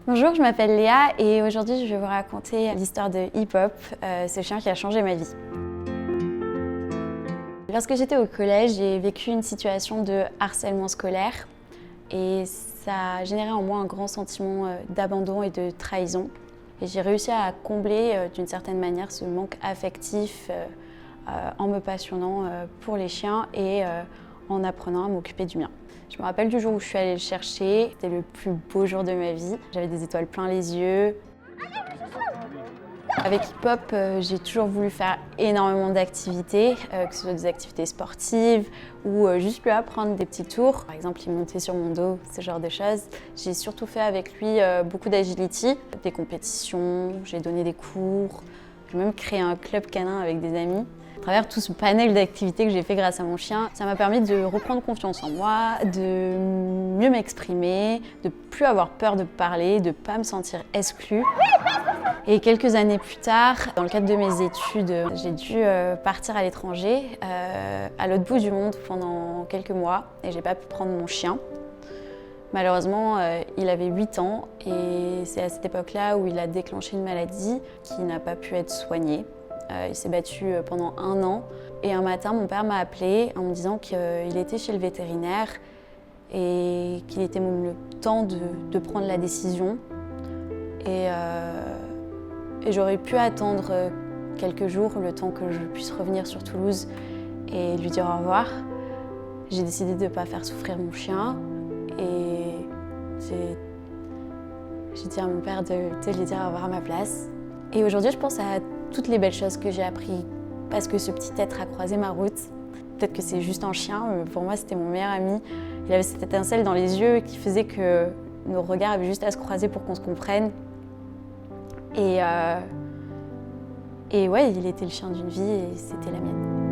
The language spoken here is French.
Bonjour, je m'appelle Léa et aujourd'hui je vais vous raconter l'histoire de Hip Hop, ce chien qui a changé ma vie. Lorsque j'étais au collège, j'ai vécu une situation de harcèlement scolaire et ça a généré en moi un grand sentiment d'abandon et de trahison. Et j'ai réussi à combler d'une certaine manière ce manque affectif en me passionnant pour les chiens et en apprenant à m'occuper du mien. Je me rappelle du jour où je suis allée le chercher, c'était le plus beau jour de ma vie. J'avais des étoiles plein les yeux. Avec Hip Hop, j'ai toujours voulu faire énormément d'activités, que ce soit des activités sportives ou juste lui apprendre des petits tours. Par exemple, il montait sur mon dos, ce genre de choses. J'ai surtout fait avec lui beaucoup d'agility, des compétitions, j'ai donné des cours, j'ai même créé un club canin avec des amis. À travers tout ce panel d'activités que j'ai fait grâce à mon chien, ça m'a permis de reprendre confiance en moi, de mieux m'exprimer, de plus avoir peur de parler, de ne pas me sentir exclue. Et quelques années plus tard, dans le cadre de mes études, j'ai dû partir à l'étranger, à l'autre bout du monde pendant quelques mois, et j'ai pas pu prendre mon chien. Malheureusement, il avait 8 ans et c'est à cette époque-là où il a déclenché une maladie qui n'a pas pu être soignée. Il s'est battu pendant 1 an et un matin, mon père m'a appelé en me disant qu'il était chez le vétérinaire et qu'il était même le temps de prendre la décision. Et j'aurais pu attendre quelques jours, le temps que je puisse revenir sur Toulouse et lui dire au revoir. J'ai décidé de ne pas faire souffrir mon chien et j'ai dit à mon père de lui dire au revoir à ma place. Et aujourd'hui, je pense à toutes les belles choses que j'ai apprises parce que ce petit être a croisé ma route. Peut-être que c'est juste un chien, mais pour moi, c'était mon meilleur ami. Il avait cette étincelle dans les yeux qui faisait que nos regards avaient juste à se croiser pour qu'on se comprenne. Et ouais, il était le chien d'une vie et c'était la mienne.